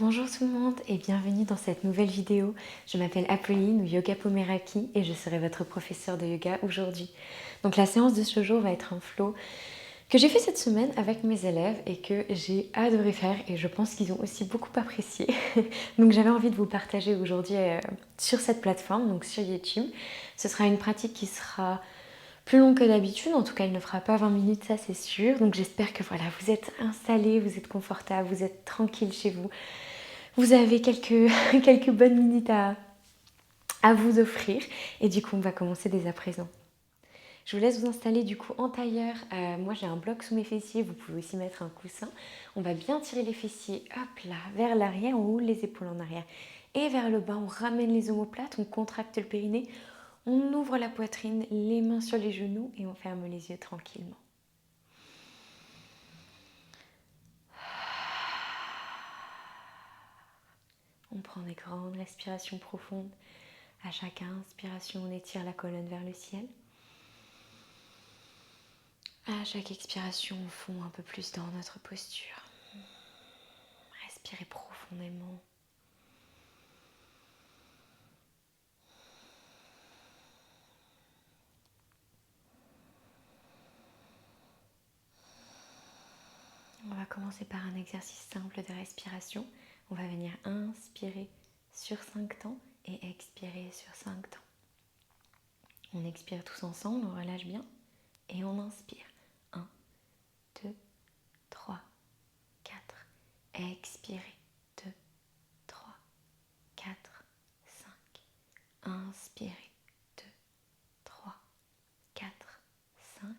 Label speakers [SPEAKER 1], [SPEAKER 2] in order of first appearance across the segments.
[SPEAKER 1] Bonjour tout le monde et bienvenue dans cette nouvelle vidéo. Je m'appelle Apolline ou Yoga Pomeraki et je serai votre professeure de yoga aujourd'hui. Donc la séance de ce jour va être un flow que j'ai fait cette semaine avec mes élèves et que j'ai adoré faire et je pense qu'ils ont aussi beaucoup apprécié. Donc j'avais envie de vous partager aujourd'hui sur cette plateforme, donc sur YouTube. Ce sera une pratique qui sera plus longue que d'habitude, en tout cas il ne fera pas 20 minutes, ça c'est sûr. Donc j'espère que voilà, vous êtes installés, vous êtes confortables, vous êtes tranquille chez vous. Vous avez quelques bonnes minutes à vous offrir et du coup on va commencer dès à présent. Je vous laisse vous installer du coup en tailleur. Moi j'ai un bloc sous mes fessiers, vous pouvez aussi mettre un coussin. On va bien tirer les fessiers, hop là, vers l'arrière, on roule les épaules en arrière. Et vers le bas, on ramène les omoplates, on contracte le périnée, on ouvre la poitrine, les mains sur les genoux et on ferme les yeux tranquillement. On prend des grandes respirations profondes. À chaque inspiration, on étire la colonne vers le ciel. À chaque expiration, on fond un peu plus dans notre posture. Respirez profondément. On va commencer par un exercice simple de respiration. On va venir inspirer sur 5 temps et expirer sur 5 temps. On expire tous ensemble, on relâche bien et on inspire. 1, 2, 3, 4. Expirez. 2, 3, 4, 5. Inspirez. 2, 3, 4, 5.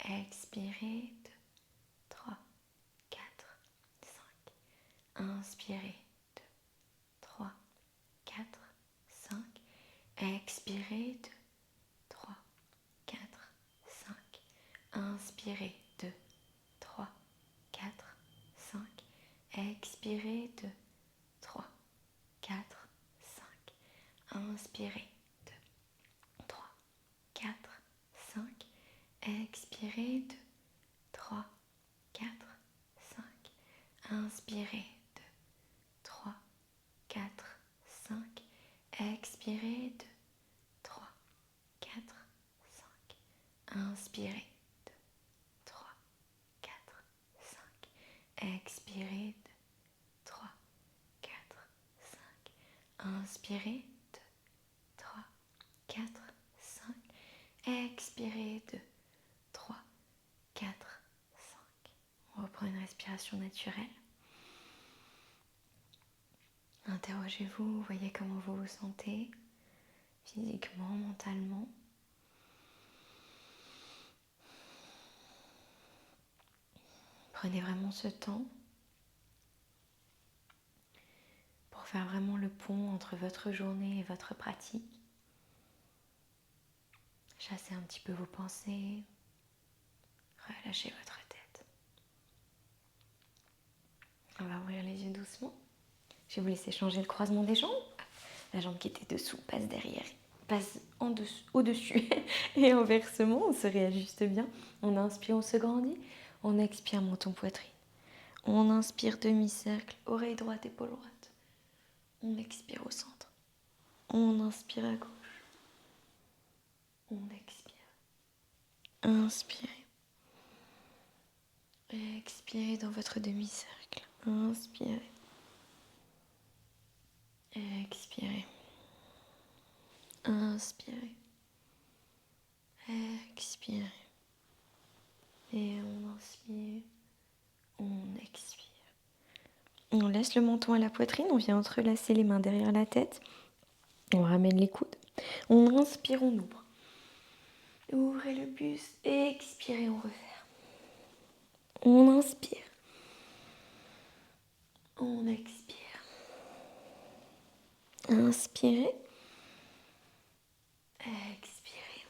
[SPEAKER 1] Expirez. 2, 3, 4, 5. Inspirez. 2, 3, 4, 5. Expirez. 2, 3, 4, 5. Inspirez. 2, 3, 4, 5. Expirez. 2, 3, 4, 5. Inspirez. 2, 3, 4, 5. Expirez. 2, 3, 4, 5. Inspirez. 2, 3, 4, 5. Expirez. 2, 3, 4, 5. Inspirez. 2, 3, 4, 5. Expirez. 2, 3, 4, 5. Inspirez. 2, 3, 4, 5. Expirez. 2, 3, 4, 5. On reprend une respiration naturelle. Interrogez-vous, voyez comment vous vous sentez, physiquement, mentalement. Prenez vraiment ce temps pour faire vraiment le pont entre votre journée et votre pratique. Chassez un petit peu vos pensées, relâchez votre tête. On va ouvrir les yeux doucement. Je vais vous laisser changer le croisement des jambes. La jambe qui était dessous passe derrière, passe en dessous, au-dessus. Et inversement, on se réajuste bien. On inspire, on se grandit. On expire, menton, poitrine. On inspire, demi-cercle, oreille droite, épaule droite. On expire au centre. On inspire à gauche. On expire. Inspirez. Expirez dans votre demi-cercle. Inspirez. Expirez. Inspirez. Expirez. Et on inspire. On expire. On laisse le menton à la poitrine. On vient entrelacer les mains derrière la tête. On ramène les coudes. On inspire, on ouvre. Ouvrez le buste. Expirez, on referme. On inspire. On expire. Inspirez. Expirez.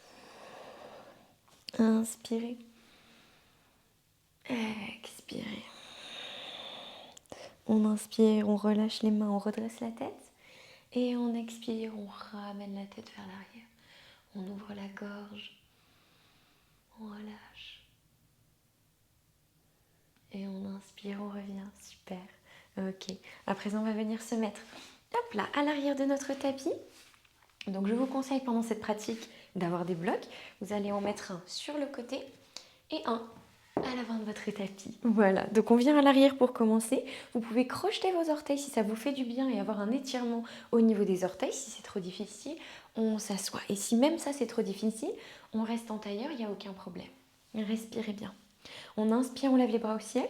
[SPEAKER 1] Inspirez. Expirez. On inspire, on relâche les mains, on redresse la tête. Et on expire, on ramène la tête vers l'arrière. On ouvre la gorge. On relâche. Et on inspire, on revient. Super. Ok, Ok. À présent, on va venir se mettre, hop là, à l'arrière de notre tapis. Donc, je vous conseille pendant cette pratique d'avoir des blocs. Vous allez en mettre un sur le côté et un à l'avant de votre tapis. Voilà, donc on vient à l'arrière pour commencer. Vous pouvez crocheter vos orteils si ça vous fait du bien et avoir un étirement au niveau des orteils. Si c'est trop difficile, on s'assoit. Et si même ça c'est trop difficile, on reste en tailleur, il n'y a aucun problème. Respirez bien. On inspire, on lève les bras au ciel.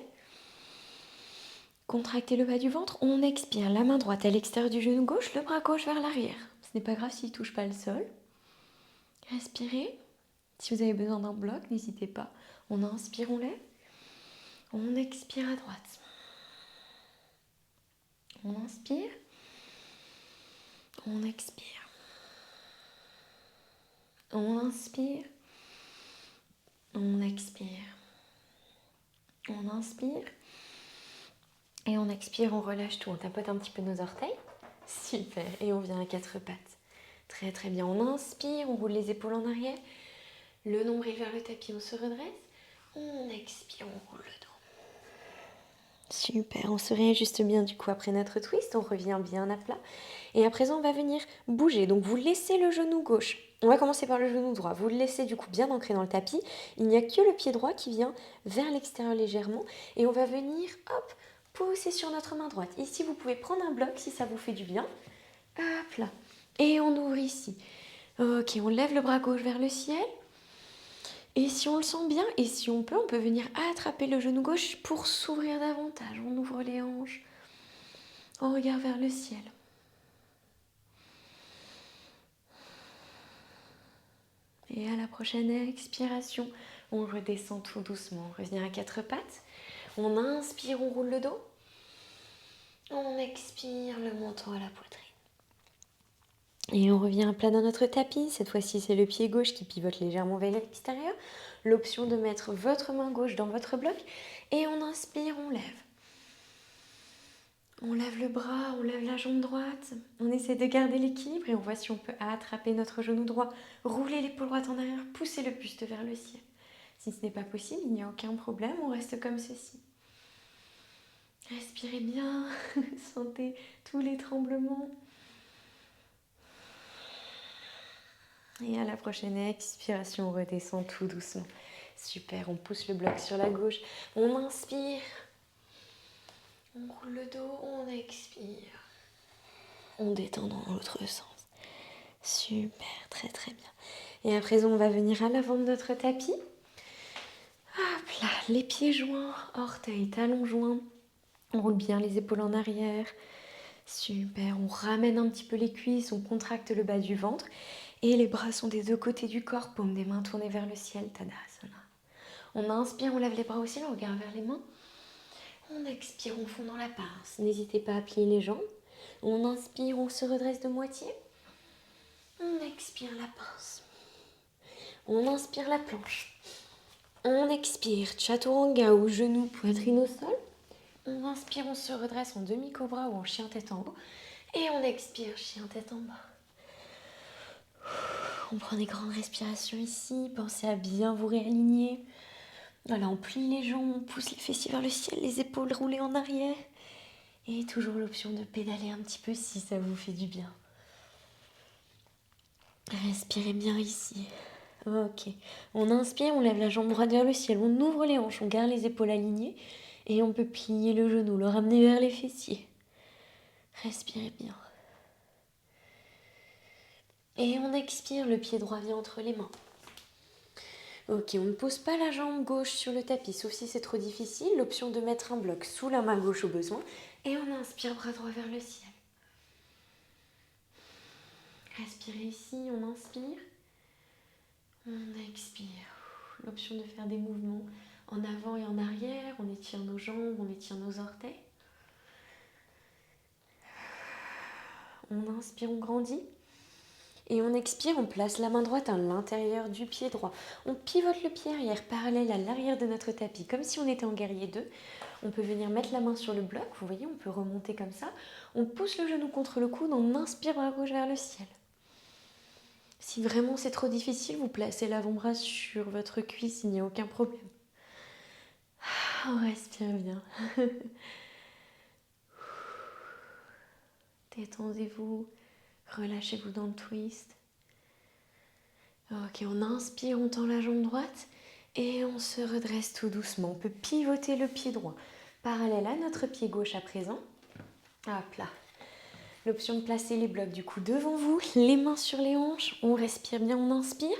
[SPEAKER 1] Contractez le bas du ventre. On expire, la main droite à l'extérieur du genou gauche, le bras gauche vers l'arrière. Ce n'est pas grave s'il ne touche pas le sol. Respirez. Si vous avez besoin d'un bloc, n'hésitez pas. On inspire, on lève. On expire à droite. On inspire. On expire. On inspire. On expire. On inspire. Et on expire, on relâche tout. On tapote un petit peu nos orteils. Super. Et on vient à quatre pattes. Très très bien. On inspire, on roule les épaules en arrière. Le nombril vers le tapis, on se redresse. On expire, on roule le dos. Super, on se réajuste bien du coup après notre twist, on revient bien à plat. Et à présent, on va venir bouger. Donc vous laissez le genou gauche. On va commencer par le genou droit. Vous le laissez du coup bien ancré dans le tapis. Il n'y a que le pied droit qui vient vers l'extérieur légèrement. Et on va venir, hop, pousser sur notre main droite. Ici, vous pouvez prendre un bloc si ça vous fait du bien. Hop là. Et on ouvre ici. Ok, on lève le bras gauche vers le ciel. Et si on le sent bien, et si on peut venir attraper le genou gauche pour s'ouvrir davantage. On ouvre les hanches, on regarde vers le ciel. Et à la prochaine expiration, on redescend tout doucement. On revient à quatre pattes. On inspire, on roule le dos. On expire, le menton à la poitrine. Et on revient à plat dans notre tapis. Cette fois-ci, c'est le pied gauche qui pivote légèrement vers l'extérieur. L'option de mettre votre main gauche dans votre bloc. Et on inspire, on lève. On lève le bras, on lève la jambe droite. On essaie de garder l'équilibre et on voit si on peut attraper notre genou droit. Rouler l'épaule droite en arrière, pousser le buste vers le ciel. Si ce n'est pas possible, il n'y a aucun problème, on reste comme ceci. Respirez bien, sentez tous les tremblements. Et à la prochaine expiration, on redescend tout doucement. Super, on pousse le bloc sur la gauche. On inspire. On roule le dos, on expire. On détend dans l'autre sens. Super, très très bien. Et à présent, on va venir à l'avant de notre tapis. Hop là, les pieds joints, orteils, talons joints. On roule bien les épaules en arrière. Super, on ramène un petit peu les cuisses, on contracte le bas du ventre. Et les bras sont des deux côtés du corps, paume des mains tournées vers le ciel, Tadasana. On inspire, on lève les bras au ciel, on regarde vers les mains. On expire, on fond dans la pince. N'hésitez pas à plier les jambes. On inspire, on se redresse de moitié. On expire la pince. On inspire la planche. On expire, chaturanga ou genou, poitrine au sol. On inspire, on se redresse en demi-cobra ou en chien tête en haut. Et on expire, chien tête en bas. On prend des grandes respirations ici. Pensez à bien vous réaligner. Voilà, on plie les jambes, on pousse les fessiers vers le ciel, les épaules roulées en arrière. Et toujours l'option de pédaler un petit peu si ça vous fait du bien. Respirez bien ici. Ok. On inspire, on lève la jambe droite vers le ciel, on ouvre les hanches, on garde les épaules alignées et on peut plier le genou, le ramener vers les fessiers. Respirez bien. Et on expire, le pied droit vient entre les mains. Ok, on ne pose pas la jambe gauche sur le tapis, sauf si c'est trop difficile. L'option de mettre un bloc sous la main gauche au besoin. Et on inspire, bras droit vers le ciel. Respirez ici, on inspire. On expire. L'option de faire des mouvements en avant et en arrière. On étire nos jambes, on étire nos orteils. On inspire, on grandit. Et on expire, on place la main droite à l'intérieur du pied droit. On pivote le pied arrière parallèle à l'arrière de notre tapis, comme si on était en guerrier 2. On peut venir mettre la main sur le bloc, vous voyez, on peut remonter comme ça. On pousse le genou contre le coude, on inspire bras gauche vers le ciel. Si vraiment c'est trop difficile, vous placez l'avant-bras sur votre cuisse, il n'y a aucun problème. On respire bien. Détendez-vous, relâchez-vous dans le twist. Ok, on inspire, on tend la jambe droite et on se redresse tout doucement. On peut pivoter le pied droit parallèle à notre pied gauche à présent. Hop là. L'option de placer les blocs du coup devant vous, les mains sur les hanches. On respire bien, on inspire.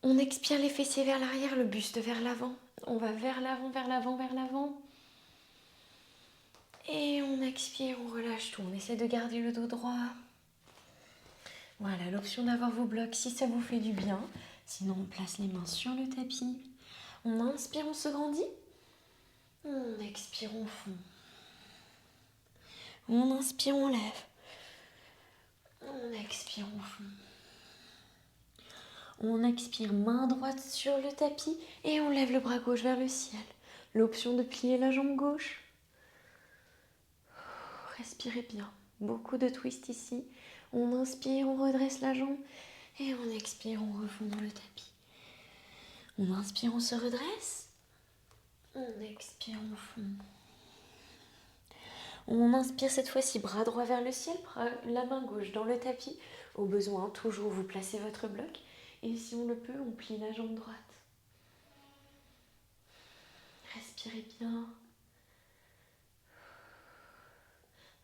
[SPEAKER 1] On expire les fessiers vers l'arrière, le buste vers l'avant. On va vers l'avant, vers l'avant, vers l'avant. Et on expire, on relâche tout. On essaie de garder le dos droit. Voilà, l'option d'avoir vos blocs si ça vous fait du bien. Sinon, on place les mains sur le tapis. On inspire, on se grandit. On expire, on fond. On inspire, on lève. On expire, on fond. On expire, main droite sur le tapis et on lève le bras gauche vers le ciel. L'option de plier la jambe gauche. Respirez bien. Beaucoup de twist ici. On inspire, on redresse la jambe et on expire, on refond dans le tapis. On inspire, on se redresse. On expire, on fond. On inspire cette fois-ci, bras droit vers le ciel, la main gauche dans le tapis. Au besoin, toujours vous placez votre bloc. Et si on le peut, on plie la jambe droite. Respirez bien.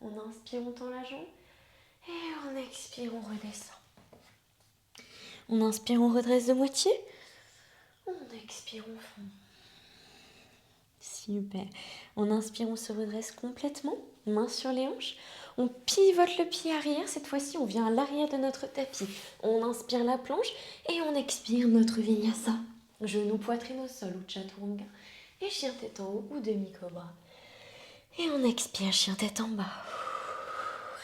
[SPEAKER 1] On inspire, on tend la jambe. Et on expire, on redescend. On inspire, on redresse de moitié. On expire, on fond. Super. On inspire, on se redresse complètement. Mains sur les hanches. On pivote le pied arrière. Cette fois-ci, on vient à l'arrière de notre tapis. On inspire la planche et on expire notre vinyasa. Genou, poitrine au sol ou chaturanga. Et chien tête en haut ou demi-cobra. Et on expire, chien tête en bas.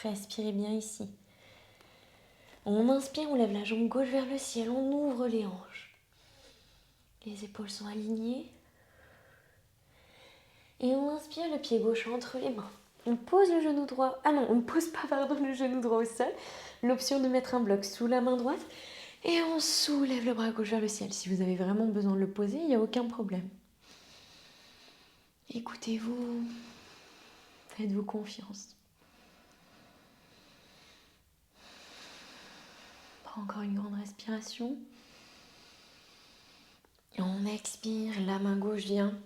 [SPEAKER 1] Respirez bien ici. On inspire, on lève la jambe gauche vers le ciel. On ouvre les hanches. Les épaules sont alignées. Et on inspire, le pied gauche entre les mains. On pose le genou droit. Ah non, on ne pose pas, le genou droit au sol. L'option de mettre un bloc sous la main droite. Et on soulève le bras gauche vers le ciel. Si vous avez vraiment besoin de le poser, il n'y a aucun problème. Écoutez-vous. Faites-vous confiance. Prends encore une grande respiration. Et on expire, la main gauche vient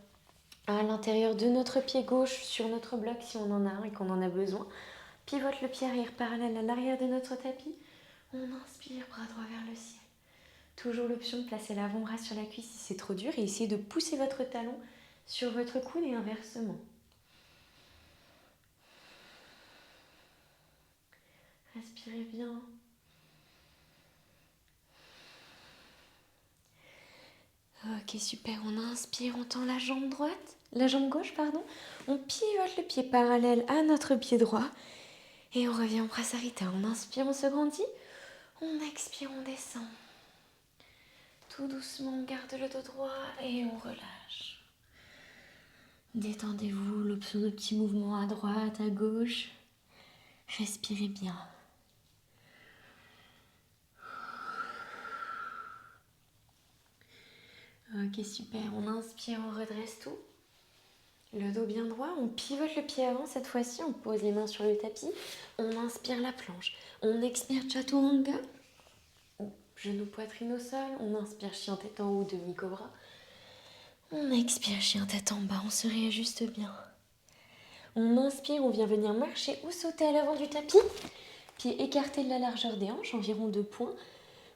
[SPEAKER 1] à l'intérieur de notre pied gauche sur notre bloc si on en a un et qu'on en a besoin. Pivote le pied arrière parallèle à l'arrière de notre tapis. On inspire, bras droit vers le ciel. Toujours l'option de placer l'avant-bras sur la cuisse si c'est trop dur et essayez de pousser votre talon sur votre coude et inversement. Respirez bien. Ok, super. On inspire, on tend la jambe gauche. On pivote le pied parallèle à notre pied droit et on revient en Prasarita. On inspire, on se grandit. On expire, on descend. Tout doucement, on garde le dos droit et on relâche. Détendez-vous, l'option de petits mouvements à droite, à gauche. Respirez bien. Ok, super. On inspire, on redresse tout. Le dos bien droit, on pivote le pied avant. Cette fois-ci, on pose les mains sur le tapis. On inspire la planche. On expire chaturanga. Genou, poitrine au sol. On inspire chien tête en haut, demi-cobra. On expire chien tête en bas. On se réajuste bien. On inspire, on vient venir marcher ou sauter à l'avant du tapis. Pieds écartés de la largeur des hanches, environ 2 points.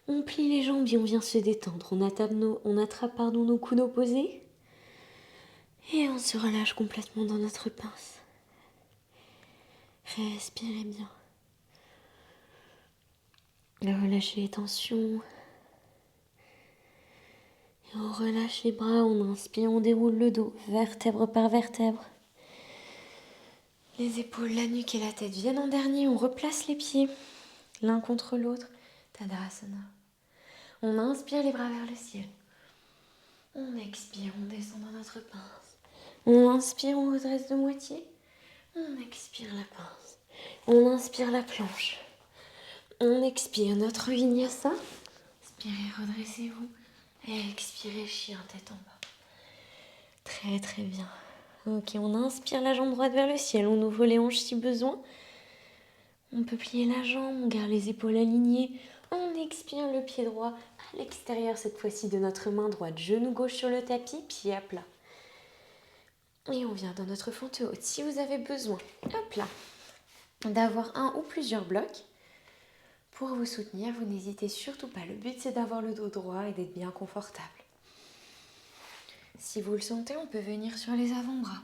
[SPEAKER 1] On plie les jambes et on vient se détendre. On attrape nos coudes opposés. Et on se relâche complètement dans notre pince. Respirez bien. Relâchez les tensions. Et on relâche les bras, on inspire, on déroule le dos, vertèbre par vertèbre. Les épaules, la nuque et la tête viennent en dernier. On replace les pieds l'un contre l'autre. Tadasana. On inspire les bras vers le ciel. On expire, on descend dans notre pince. On inspire, on redresse de moitié. On expire la pince. On inspire la planche. On expire notre vinyasa. Inspirez, redressez-vous. Et expirez, chien tête en bas. Très très bien. Ok, on inspire la jambe droite vers le ciel. On ouvre les hanches si besoin. On peut plier la jambe, on garde les épaules alignées. On expire le pied droit à l'extérieur cette fois-ci de notre main droite. Genou gauche sur le tapis, pied à plat. Et on vient dans notre fente haute. Si vous avez besoin, hop là, d'avoir un ou plusieurs blocs pour vous soutenir, vous n'hésitez surtout pas. Le but, c'est d'avoir le dos droit et d'être bien confortable. Si vous le sentez, on peut venir sur les avant-bras.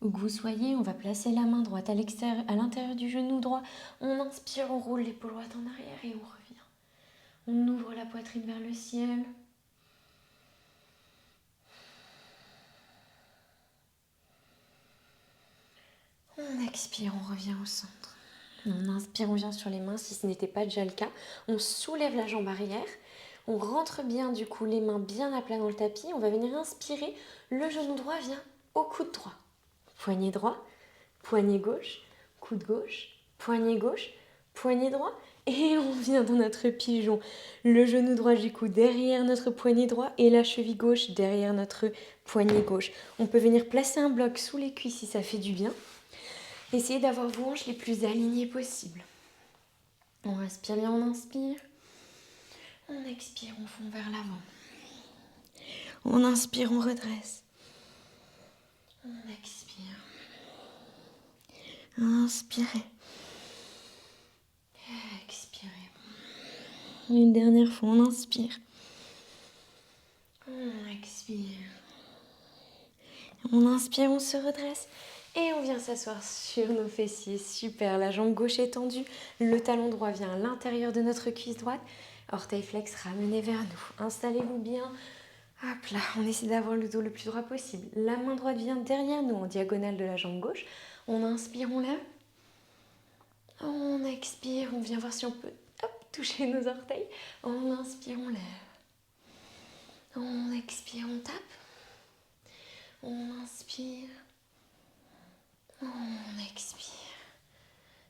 [SPEAKER 1] Où que vous soyez, on va placer la main droite à l'intérieur du genou droit. On inspire, on roule l'épaule droite en arrière et on revient. On ouvre la poitrine vers le ciel. On expire, on revient au centre. On inspire, on vient sur les mains si ce n'était pas déjà le cas. On soulève la jambe arrière. On rentre bien du coup les mains bien à plat dans le tapis. On va venir inspirer. Le genou droit vient au coude droit. Poignet droit, poignet gauche, coude gauche, poignet gauche, poignet droit. Et on vient dans notre pigeon. Le genou droit du coup derrière notre poignet droit et la cheville gauche derrière notre poignet gauche. On peut venir placer un bloc sous les cuisses si ça fait du bien. Essayez d'avoir vos hanches les plus alignées possibles. On respire bien, on inspire. On expire, on fond vers l'avant. On inspire, on redresse. On expire. Inspirez. Expirez. Une dernière fois, on inspire. On expire. On inspire, on se redresse. Et on vient s'asseoir sur nos fessiers. Super, la jambe gauche est tendue. Le talon droit vient à l'intérieur de notre cuisse droite. Orteil flex ramené vers nous. Installez-vous bien. Hop là, on essaie d'avoir le dos le plus droit possible. La main droite vient derrière nous en diagonale de la jambe gauche. On inspire, on lève. On expire, on vient voir si on peut toucher nos orteils. On inspire, on lève. On expire, on tape. On inspire. On expire.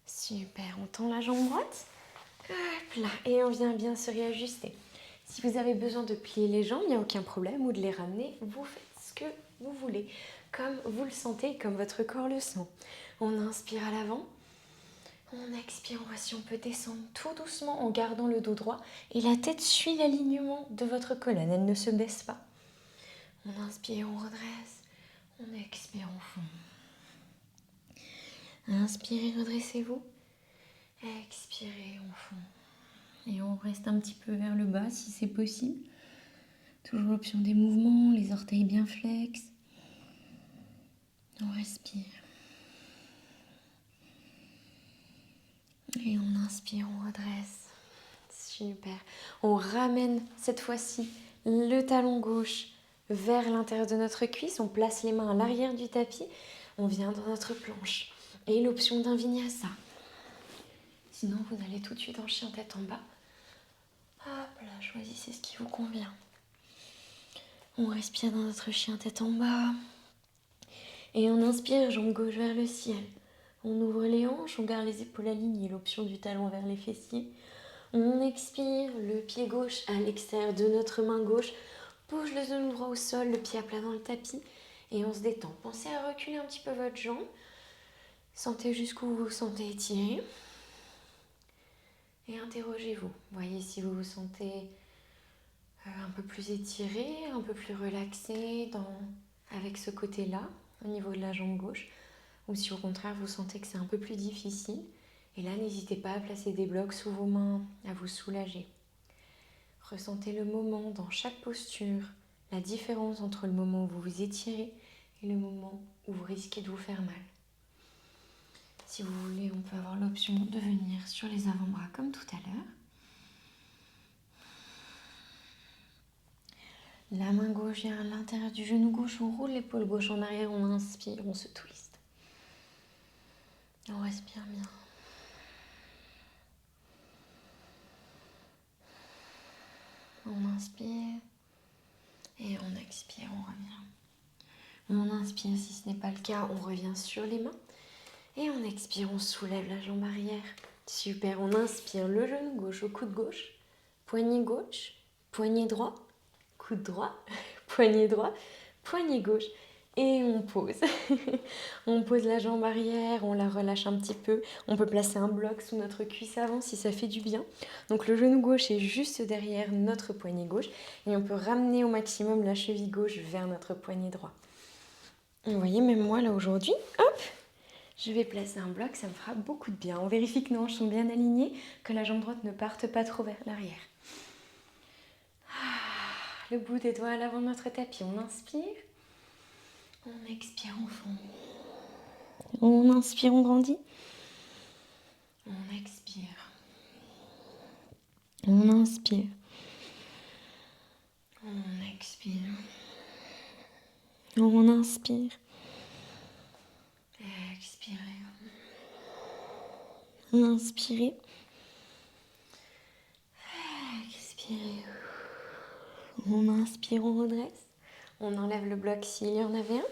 [SPEAKER 1] Super, on tend la jambe droite. Hop là, et on vient bien se réajuster. Si vous avez besoin de plier les jambes, il n'y a aucun problème, ou de les ramener, vous faites ce que vous voulez, comme vous le sentez, comme votre corps le sent. On inspire à l'avant. On expire, on voit si on peut descendre tout doucement en gardant le dos droit et la tête suit l'alignement de votre colonne, elle ne se baisse pas. On inspire, on redresse, on expire, on fond. Inspirez, redressez-vous, expirez, on fond. Et on reste un petit peu vers le bas si c'est possible. Toujours l'option des mouvements, les orteils bien flex. On respire. Et on inspire, on redresse. Super. On ramène cette fois-ci le talon gauche vers l'intérieur de notre cuisse. On place les mains à l'arrière du tapis. On vient dans notre planche. Et l'option d'un vinyasa. Sinon, vous allez tout de suite en chien tête en bas. Hop là, choisissez ce qui vous convient. On respire dans notre chien tête en bas. Et on inspire, jambe gauche vers le ciel. On ouvre les hanches, on garde les épaules alignées, l'option du talon vers les fessiers. On expire, le pied gauche à l'extérieur de notre main gauche. Bouge le genou droit au sol, le pied à plat dans le tapis. Et on se détend. Pensez à reculer un petit peu votre jambe. Sentez jusqu'où vous vous sentez étiré. Et interrogez-vous. Voyez si vous vous sentez un peu plus étiré, un peu plus relaxé avec ce côté-là, au niveau de la jambe gauche. Ou si au contraire vous sentez que c'est un peu plus difficile. Et là, n'hésitez pas à placer des blocs sous vos mains, à vous soulager. Ressentez le moment dans chaque posture, la différence entre le moment où vous vous étirez et le moment où vous risquez de vous faire mal. Si vous voulez, on peut avoir l'option de venir sur les avant-bras comme tout à l'heure. La main gauche vient à l'intérieur du genou gauche, on roule l'épaule gauche en arrière, on inspire, on se twiste. On respire bien. On inspire et on expire, on revient. On inspire, si ce n'est pas le cas, on revient sur les mains. Et on expire, on soulève la jambe arrière. Super, on inspire le genou gauche au coude gauche, poignet gauche, poignet droit, coude droit, poignet droit, poignet gauche. et on pose. On pose la jambe arrière, on la relâche un petit peu. On peut placer un bloc sous notre cuisse avant si ça fait du bien. Donc le genou gauche est juste derrière notre poignet gauche et on peut ramener au maximum la cheville gauche vers notre poignet droit. Vous voyez, même moi là aujourd'hui, hop, je vais placer un bloc, ça me fera beaucoup de bien. On vérifie que nos hanches sont bien alignées, que la jambe droite ne parte pas trop vers l'arrière. Le bout des doigts à l'avant de notre tapis, on inspire. On expire, on fond. On inspire, on grandit. On expire. On inspire. On expire. On inspire. Expirez. Inspirez. Expirez. On inspire, on redresse. On enlève le bloc s'il y en avait un.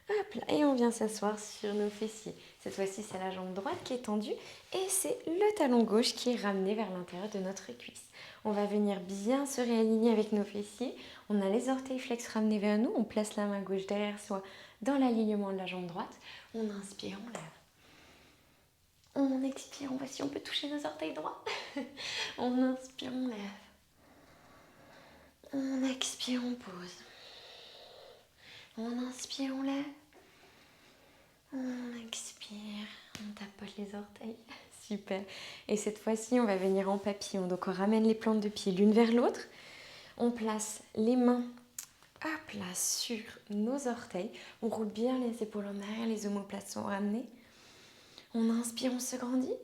[SPEAKER 1] Hop là, et on vient s'asseoir sur nos fessiers. Cette fois-ci, c'est la jambe droite qui est tendue et c'est le talon gauche qui est ramené vers l'intérieur de notre cuisse. On va venir bien se réaligner avec nos fessiers. On a les orteils flex ramenés vers nous. On place la main gauche derrière soi dans l'alignement de la jambe droite. On inspire, on lève. On expire, on voit si on peut toucher nos orteils droits. On inspire, on lève. On expire, on pose. On inspire, on lève. On expire, on tapote les orteils. Super. Et cette fois-ci, on va venir en papillon. Donc on ramène les plantes de pied l'une vers l'autre. On place les mains hop là sur nos orteils. On roule bien les épaules en arrière, les omoplates sont ramenées. On inspire, on se grandit.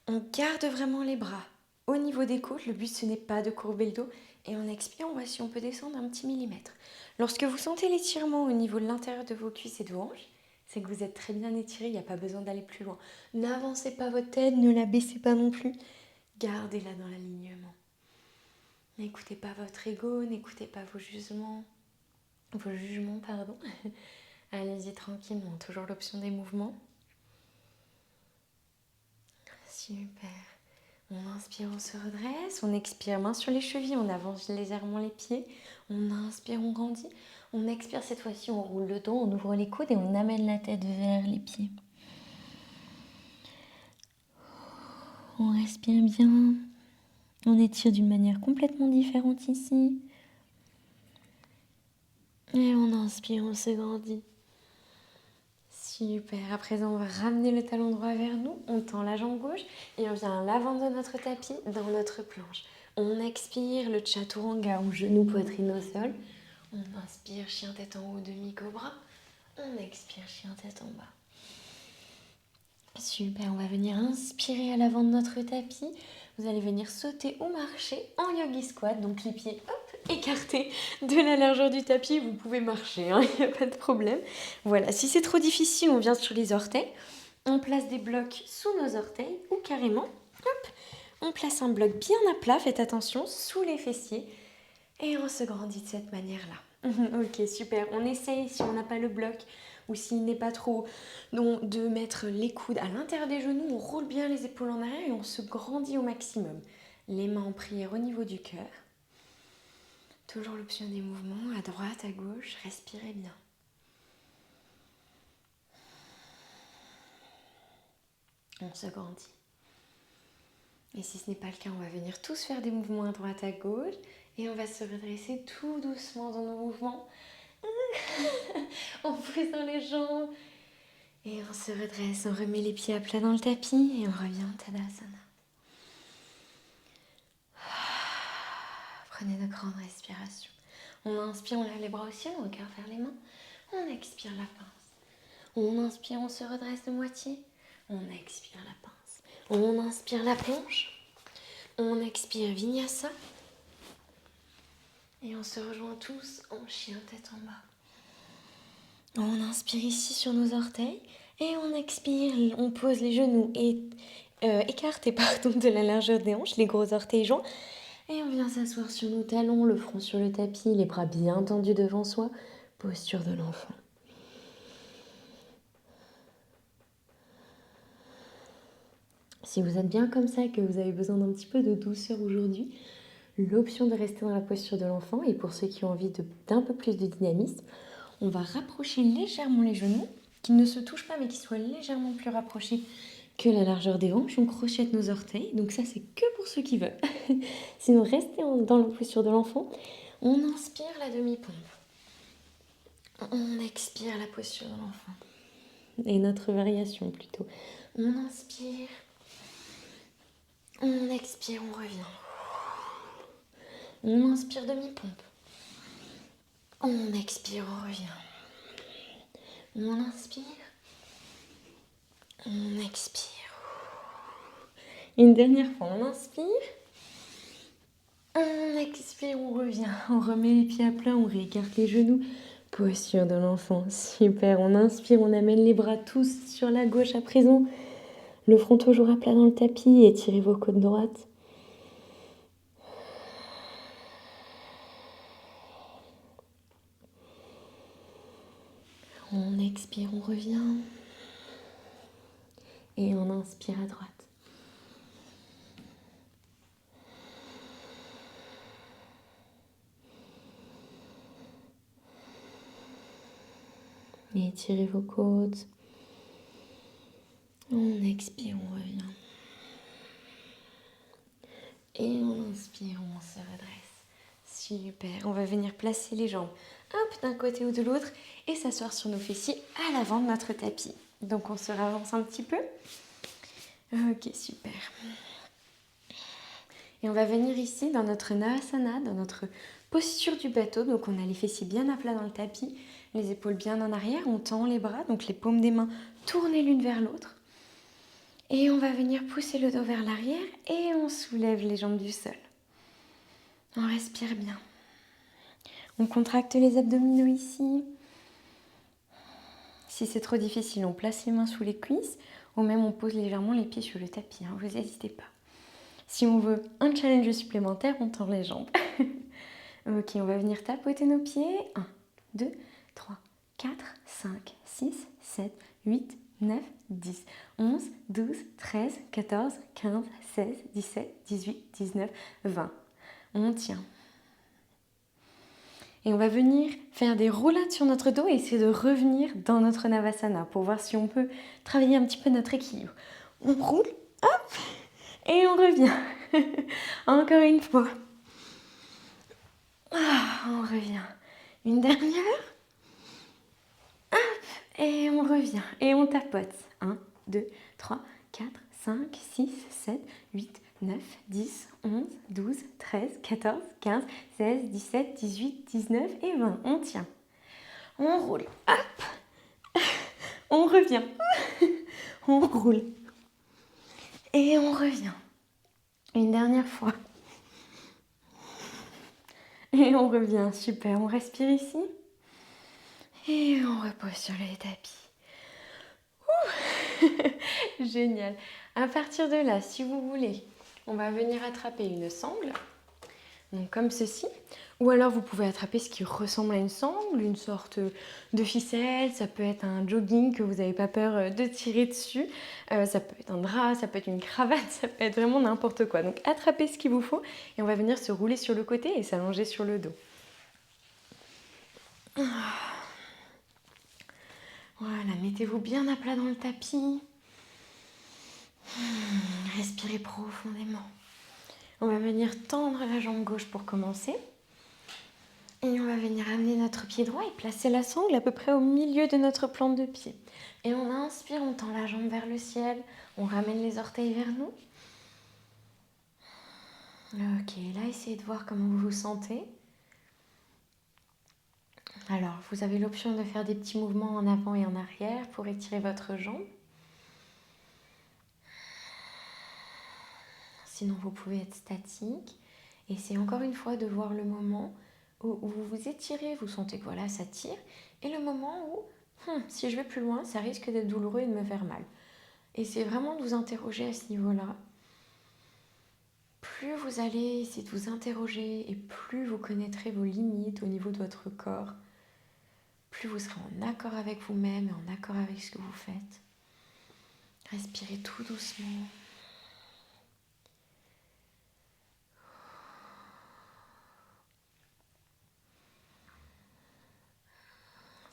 [SPEAKER 1] On garde vraiment les bras au niveau des côtes. Le but, ce n'est pas de courber le dos. Et on expire, on voit si on peut descendre un petit millimètre. Lorsque vous sentez l'étirement au niveau de l'intérieur de vos cuisses et de vos hanches, c'est que vous êtes très bien étiré, il n'y a pas besoin d'aller plus loin. N'avancez pas votre tête, ne la baissez pas non plus. Gardez-la dans l'alignement. N'écoutez pas votre ego, n'écoutez pas vos jugements. Allez-y tranquillement, toujours l'option des mouvements. Super. On inspire, on se redresse. On expire, main sur les chevilles, on avance légèrement les pieds. On inspire, on grandit. On expire, cette fois-ci, on roule le dos, on ouvre les coudes et on amène la tête vers les pieds. On respire bien. On étire d'une manière complètement différente ici. Et on inspire, on se grandit. Super. À présent, on va ramener le talon droit vers nous. On tend la jambe gauche et on vient à l'avant de notre tapis, dans notre planche. On expire le chaturanga ou genou poitrine au sol. On inspire, chien tête en haut, demi-cobra. On expire, chien tête en bas. Super, on va venir inspirer à l'avant de notre tapis. Vous allez venir sauter ou marcher en yogi squat. Donc les pieds hop, écartés de la largeur du tapis. Vous pouvez marcher, il n'y a pas de problème. Voilà, si c'est trop difficile, on vient sur les orteils. On place des blocs sous nos orteils ou carrément, hop, on place un bloc bien à plat. Faites attention, sous les fessiers. Et on se grandit de cette manière-là. Ok, super. On essaye, si on n'a pas le bloc ou s'il n'est pas trop, donc, de mettre les coudes à l'intérieur des genoux. On roule bien les épaules en arrière et on se grandit au maximum. Les mains en prière au niveau du cœur. Toujours l'option des mouvements, à droite, à gauche. Respirez bien. On se grandit. Et si ce n'est pas le cas, on va venir tous faire des mouvements à droite, à gauche. Et on va se redresser tout doucement dans nos mouvements. En poussant les jambes. Et on se redresse, on remet les pieds à plat dans le tapis et on revient en Tadasana. Prenez de grandes respirations. On inspire, on lève les bras au ciel, on regarde vers les mains. On expire la pince. On inspire, on se redresse de moitié. On expire la pince. On inspire la planche. On expire Vinyasa. Et on se rejoint tous en chien tête en bas. On inspire ici sur nos orteils. Et on expire, on pose les genoux écartés de la largeur des hanches, les gros orteils joints. Et on vient s'asseoir sur nos talons, le front sur le tapis, les bras bien tendus devant soi. Posture de l'enfant. Si vous êtes bien comme ça et que vous avez besoin d'un petit peu de douceur aujourd'hui, l'option de rester dans la posture de l'enfant, et pour ceux qui ont envie d'un peu plus de dynamisme, On va rapprocher légèrement les genoux, qu'ils ne se touchent pas mais qu'ils soient légèrement plus rapprochés que la largeur des hanches. On crochette nos orteils, donc ça c'est que pour ceux qui veulent. Sinon restez dans la posture de l'enfant. On inspire la demi-pompe. On expire la posture de l'enfant. Et notre variation plutôt. On inspire. On expire, on revient. On inspire demi-pompe. On expire, on revient. On inspire. On expire. Une dernière fois, on inspire. On expire, on revient. On remet les pieds à plat, on réécarte les genoux. Posture de l'enfant, super. On inspire, on amène les bras tous sur la gauche à présent. Le front toujours à plat dans le tapis. Étirez vos côtes droites. On expire, on revient. Et on inspire à droite. Et étirez vos côtes. On expire, on revient. Et on inspire, on se redresse. Super. On va venir placer les jambes hop, d'un côté ou de l'autre et s'asseoir sur nos fessiers à l'avant de notre tapis. Donc on se ravance un petit peu. Ok, super. Et on va venir ici dans notre Navasana, dans notre posture du bateau. Donc on a les fessiers bien à plat dans le tapis, les épaules bien en arrière. On tend les bras, donc les paumes des mains tournées l'une vers l'autre. Et on va venir pousser le dos vers l'arrière et on soulève les jambes du sol. On respire bien. On contracte les abdominaux ici. Si c'est trop difficile, on place les mains sous les cuisses ou même on pose légèrement les pieds sur le tapis. Vous n'hésitez pas. Si on veut un challenge supplémentaire, on tend les jambes. Ok, on va venir tapoter nos pieds. 1, 2, 3, 4, 5, 6, 7, 8, 9, 10, 11, 12, 13, 14, 15, 16, 17, 18, 19, 20. On tient. Et on va venir faire des roulades sur notre dos et essayer de revenir dans notre Navasana pour voir si on peut travailler un petit peu notre équilibre. On roule, hop, et on revient. Encore une fois. On revient. Une dernière. Hop, et on revient. Et on tapote. 1, 2, 3, 4, 5, 6, 7, 8, 9, 10, 11, 12, 13, 14, 15, 16, 17, 18, 19 et 20. On tient. On roule. Hop. On revient. On roule. Et on revient. Une dernière fois. Et on revient. Super. On respire ici. Et on repose sur le tapis. Génial. À partir de là, si vous voulez, on va venir attraper une sangle. Donc comme ceci. Ou alors vous pouvez attraper ce qui ressemble à une sangle, une sorte de ficelle. Ça peut être un jogging que vous n'avez pas peur de tirer dessus. Ça peut être un drap, ça peut être une cravate, ça peut être vraiment n'importe quoi. Donc attrapez ce qu'il vous faut et on va venir se rouler sur le côté et s'allonger sur le dos. Voilà, mettez-vous bien à plat dans le tapis. Respirez profondément. On va venir tendre la jambe gauche pour commencer. Et on va venir amener notre pied droit et placer la sangle à peu près au milieu de notre plante de pied. Et on inspire, on tend la jambe vers le ciel. On ramène les orteils vers nous. Ok, là, essayez de voir comment vous vous sentez. Alors, vous avez l'option de faire des petits mouvements en avant et en arrière pour étirer votre jambe. Sinon, vous pouvez être statique. Et c'est encore une fois de voir le moment où vous vous étirez, vous sentez que voilà, ça tire. Et le moment où, si je vais plus loin, ça risque d'être douloureux et de me faire mal. Et c'est vraiment de vous interroger à ce niveau-là. Plus vous allez essayer de vous interroger et plus vous connaîtrez vos limites au niveau de votre corps, plus vous serez en accord avec vous-même et en accord avec ce que vous faites. Respirez tout doucement.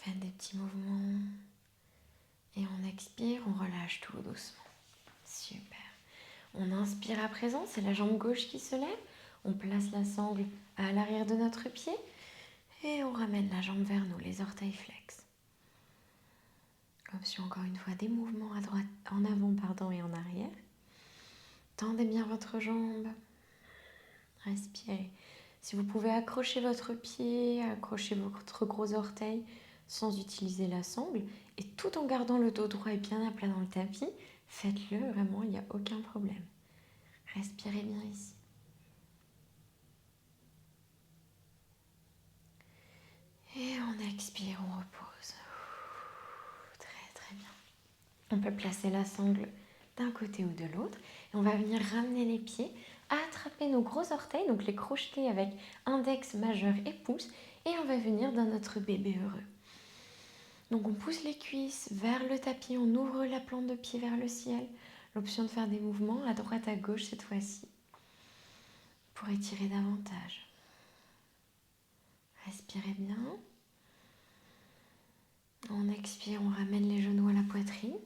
[SPEAKER 1] Faites des petits mouvements. Et on expire, on relâche tout doucement. Super. On inspire à présent, c'est la jambe gauche qui se lève. On place la sangle à l'arrière de notre pied. Et on ramène la jambe vers nous, les orteils flex. Option encore une fois, des mouvements à droite, en avant et en arrière. Tendez bien votre jambe. Respirez. Si vous pouvez accrocher votre pied, accrocher votre gros orteil sans utiliser la sangle et tout en gardant le dos droit et bien à plat dans le tapis, faites-le, vraiment, il n'y a aucun problème. Respirez bien ici. Et on expire, on repose. Très très bien. On peut placer la sangle d'un côté ou de l'autre et on va venir ramener les pieds, attraper nos gros orteils, donc les crocheter avec index, majeur et pouce, et on va venir dans notre bébé heureux. Donc on pousse les cuisses vers le tapis, on ouvre la plante de pied vers le ciel. L'option de faire des mouvements à droite, à gauche cette fois-ci, pour étirer davantage. Respirez bien. On expire, on ramène les genoux à la poitrine.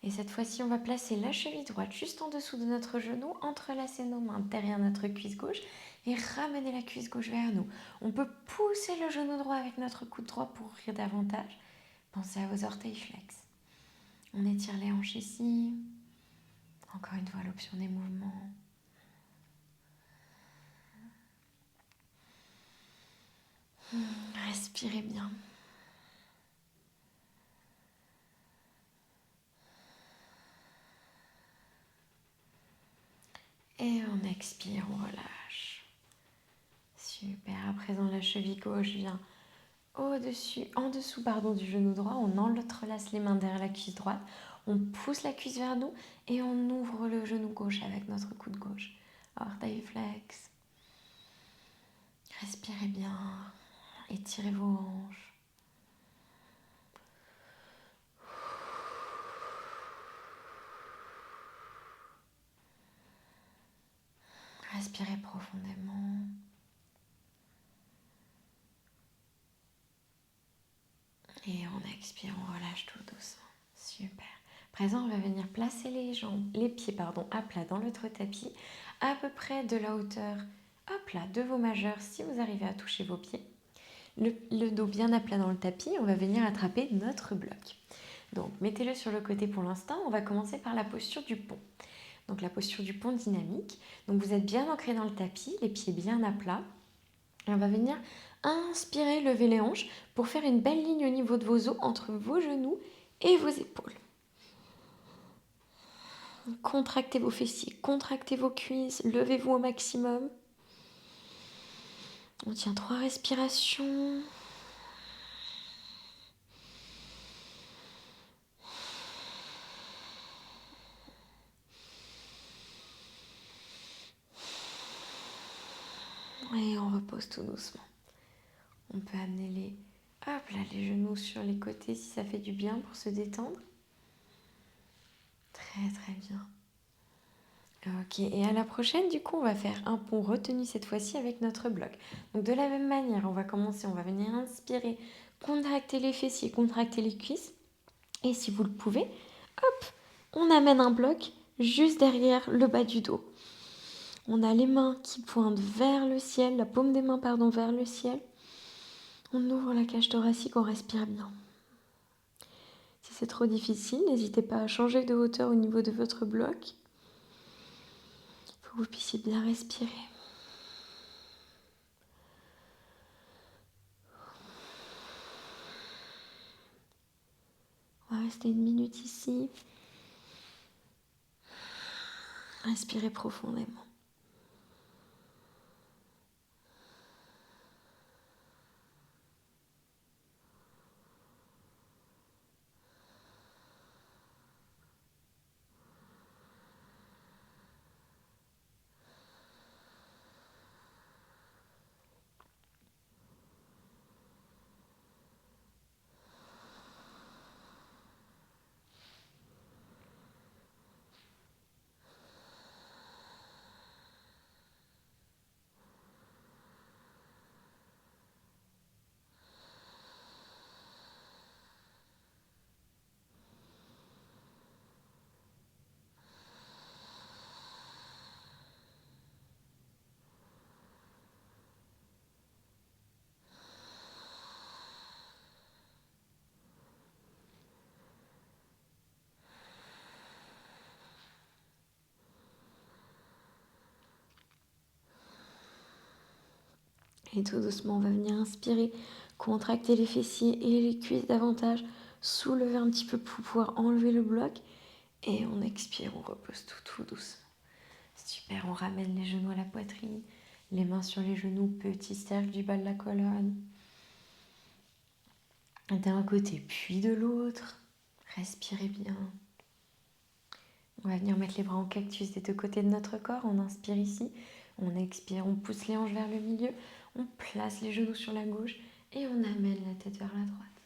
[SPEAKER 1] Et cette fois-ci, on va placer la cheville droite juste en dessous de notre genou, entrelacer nos mains derrière notre cuisse gauche et ramener la cuisse gauche vers nous. On peut pousser le genou droit avec notre coude droit pour ouvrir davantage. Pensez à vos orteils flex. On étire les hanches ici. Encore une fois, l'option des mouvements. Respirez bien. Et on expire, on relâche. Super. À présent, la cheville gauche vient en dessous du genou droit. On entrelace les mains derrière la cuisse droite. On pousse la cuisse vers nous et on ouvre le genou gauche avec notre coude gauche. Orteil flex. Respirez bien. Étirez vos hanches. Respirez profondément. Et on expire, on relâche tout doucement. Super. À présent, on va venir placer les pieds à plat dans notre tapis, à peu près de la hauteur de vos majeurs si vous arrivez à toucher vos pieds. Le dos bien à plat dans le tapis, on va venir attraper notre bloc. Donc, mettez-le sur le côté pour l'instant. On va commencer par la posture du pont. Donc, la posture du pont dynamique. Donc, vous êtes bien ancré dans le tapis, les pieds bien à plat. Et on va venir inspirer, lever les hanches pour faire une belle ligne au niveau de vos os entre vos genoux et vos épaules. Contractez vos fessiers, contractez vos cuisses, levez-vous au maximum. On tient 3 respirations. Et on repose tout doucement. On peut amener les genoux sur les côtés si ça fait du bien pour se détendre. Très très bien. Ok, et à la prochaine, du coup, on va faire un pont retenu cette fois-ci avec notre bloc. Donc de la même manière, on va venir inspirer, contracter les fessiers, contracter les cuisses. Et si vous le pouvez, hop, on amène un bloc juste derrière le bas du dos. On a les mains qui pointent vers le ciel, la paume des mains, vers le ciel. On ouvre la cage thoracique, on respire bien. Si c'est trop difficile, n'hésitez pas à changer de hauteur au niveau de votre bloc. Il faut que vous puissiez bien respirer. On va rester 1 minute ici. Respirez profondément. Et tout doucement, on va venir inspirer, contracter les fessiers et les cuisses davantage, soulever un petit peu pour pouvoir enlever le bloc. Et on expire, on repose tout doucement. Super, on ramène les genoux à la poitrine, les mains sur les genoux, petit cercle du bas de la colonne. D'un côté, puis de l'autre. Respirez bien. On va venir mettre les bras en cactus des deux côtés de notre corps. On inspire ici, on expire, on pousse les hanches vers le milieu, on place les genoux sur la gauche et on amène la tête vers la droite.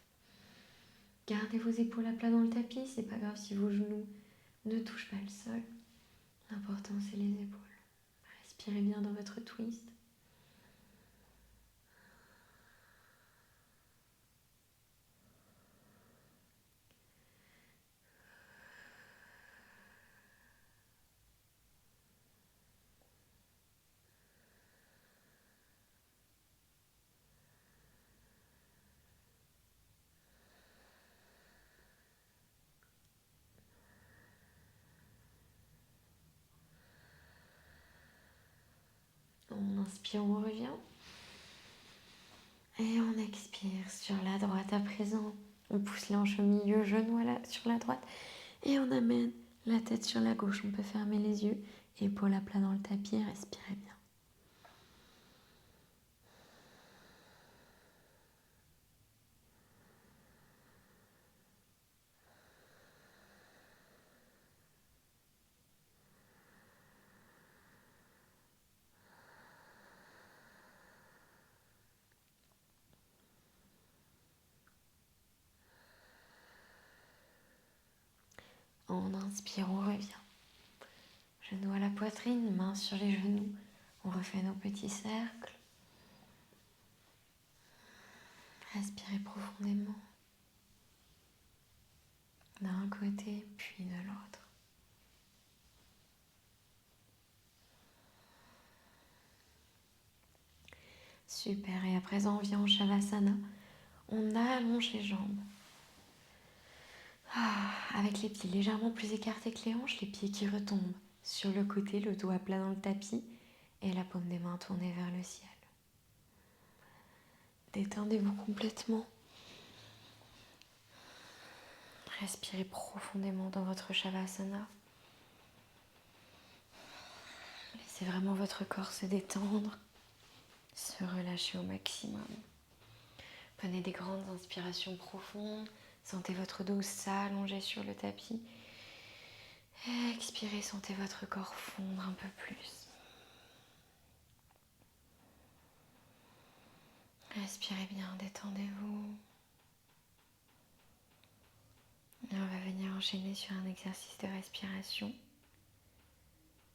[SPEAKER 1] Gardez vos épaules à plat dans le tapis, c'est pas grave si vos genoux ne touchent pas le sol. L'important c'est les épaules. Respirez bien dans votre twist. On inspire, on revient. Et on expire sur la droite à présent. On pousse les hanches au milieu, genoux sur la droite. Et on amène la tête sur la gauche. On peut fermer les yeux. Épaules à plat dans le tapis. Respirez bien. On inspire, on revient. Genoux à la poitrine, mains sur les genoux. On refait nos petits cercles. Respirez profondément. D'un côté, puis de l'autre. Super, et à présent on vient en Shavasana. On allonge les jambes. Avec les pieds légèrement plus écartés que les hanches, les pieds qui retombent sur le côté, le dos à plat dans le tapis et la paume des mains tournée vers le ciel. Détendez-vous complètement. Respirez profondément dans votre Shavasana. Laissez vraiment votre corps se détendre, se relâcher au maximum. Prenez des grandes inspirations profondes. Sentez votre dos s'allonger sur le tapis. Expirez, sentez votre corps fondre un peu plus. Respirez bien, détendez-vous. Et on va venir enchaîner sur un exercice de respiration.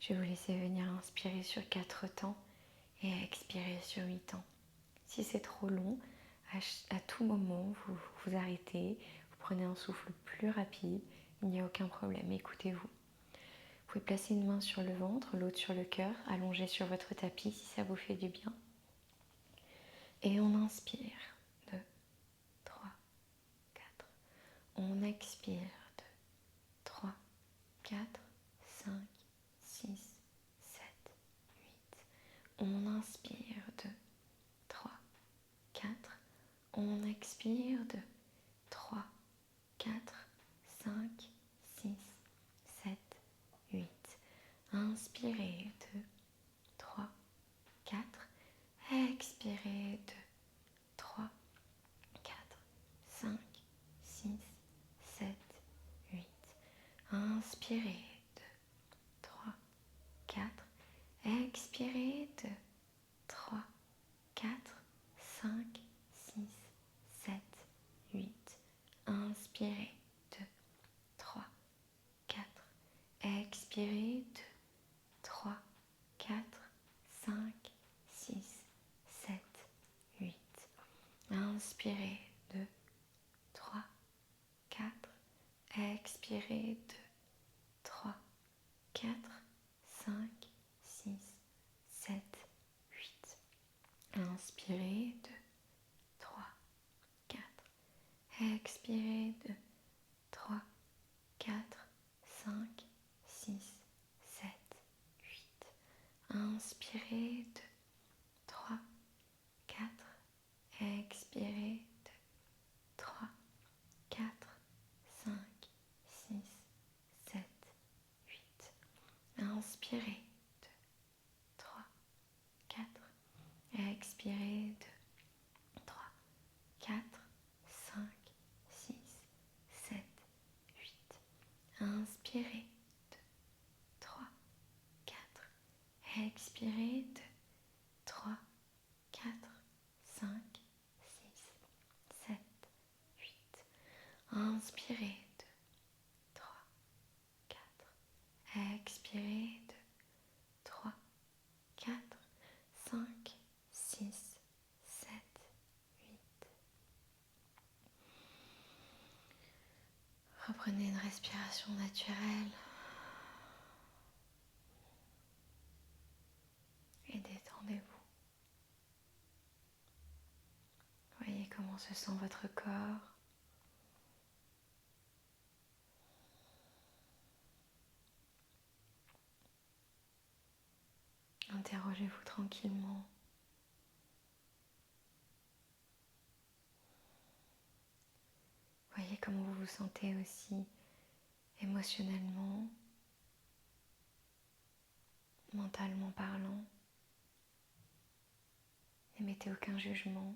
[SPEAKER 1] Je vais vous laisser venir inspirer sur 4 temps et expirer sur 8 temps. Si c'est trop long, à tout moment, vous vous arrêtez, vous prenez un souffle plus rapide, il n'y a aucun problème, écoutez-vous. Vous pouvez placer une main sur le ventre, l'autre sur le cœur, allongé sur votre tapis si ça vous fait du bien. Et on inspire, 2, 3, 4. On expire, 2, 3, 4, 5, 6, 7, 8. On inspire, 2, 3, 4. On expire, 2, 3, 4, 5, 6, 7, 8. Inspirez, 2, 3, 4. Expirez, 2, 3, 4, 5, 6, 7, 8. Inspirez, 2, 3, 4. Expirez, 2, 3, 4, 5, 6, 7, 8. Inspirez, 2, 3, 4. Expirez, 2, 3, 4, 5, 6, 7, 8. Inspirez, 2, 3, 4. Expirez, 2, 3, 4, 5, 6, 7, 8. Inspirez, 2, 3, 4. Expirez, 2, 3, 4, 5, 6, 7, 8. Inspirez, 2, 3, Inspirez. 2, 3, 4. Expirez. 2, 3, 4, 5, 6, 7, 8. Inspirez. 2, 3, 4. Expirez. 2, 3, 4, 5, 6, 7, 8. Inspirez. 2, 3, 4. Expirez. 2, 3, 4, 5, 6, 7, 8. Reprenez une respiration naturelle et détendez-vous. Voyez comment se sent votre corps. Interrogez-vous tranquillement. Voyez comment vous vous sentez aussi émotionnellement, mentalement parlant. N'émettez aucun jugement.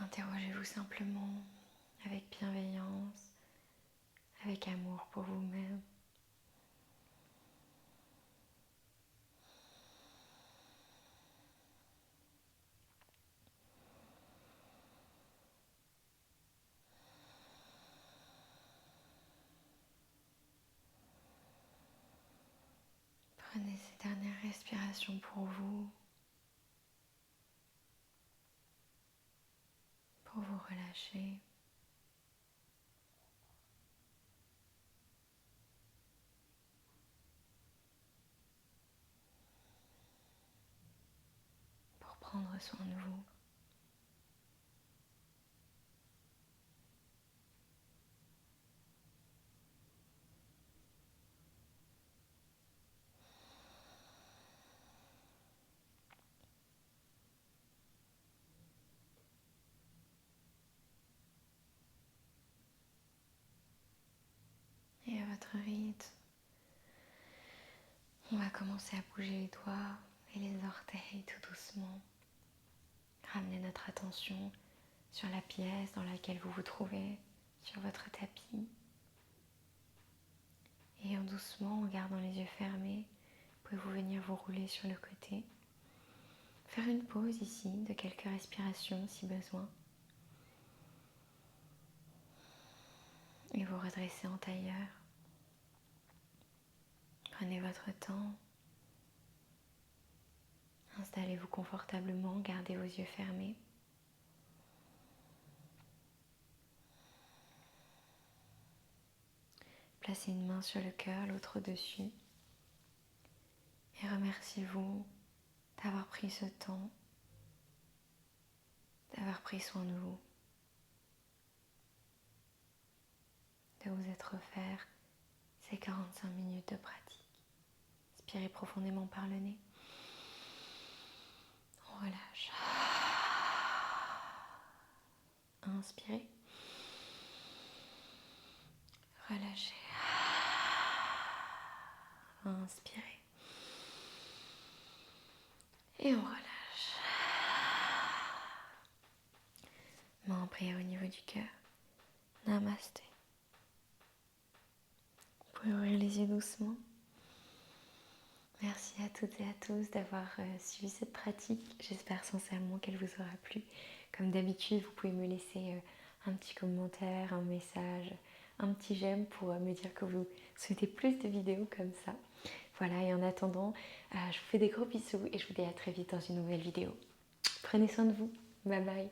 [SPEAKER 1] Interrogez-vous simplement avec bienveillance, avec amour pour vous-même. Prenez ces dernières respirations pour vous relâcher. Pour prendre soin de vous. Et à votre rythme, on va commencer à bouger les doigts et les orteils tout doucement. Ramener notre attention sur la pièce dans laquelle vous vous trouvez, sur votre tapis. Et en doucement, en gardant les yeux fermés, pouvez-vous venir vous rouler sur le côté. Faire une pause ici de quelques respirations si besoin. Et vous redresser en tailleur. Prenez votre temps. Installez-vous confortablement, gardez vos yeux fermés. Placez une main sur le cœur, l'autre au-dessus. Et remerciez-vous d'avoir pris ce temps, d'avoir pris soin de vous, de vous être offert ces 45 minutes de pratique. Inspirez profondément par le nez. On relâche. Inspirez. Relâchez. Inspirez. Et on relâche. Main en prière au niveau du cœur. Namasté. Vous pouvez ouvrir les yeux doucement. Merci à toutes et à tous d'avoir suivi cette pratique. J'espère sincèrement qu'elle vous aura plu. Comme d'habitude, vous pouvez me laisser un petit commentaire, un message, un petit j'aime pour me dire que vous souhaitez plus de vidéos comme ça. Voilà, et en attendant, je vous fais des gros bisous et je vous dis à très vite dans une nouvelle vidéo. Prenez soin de vous. Bye bye.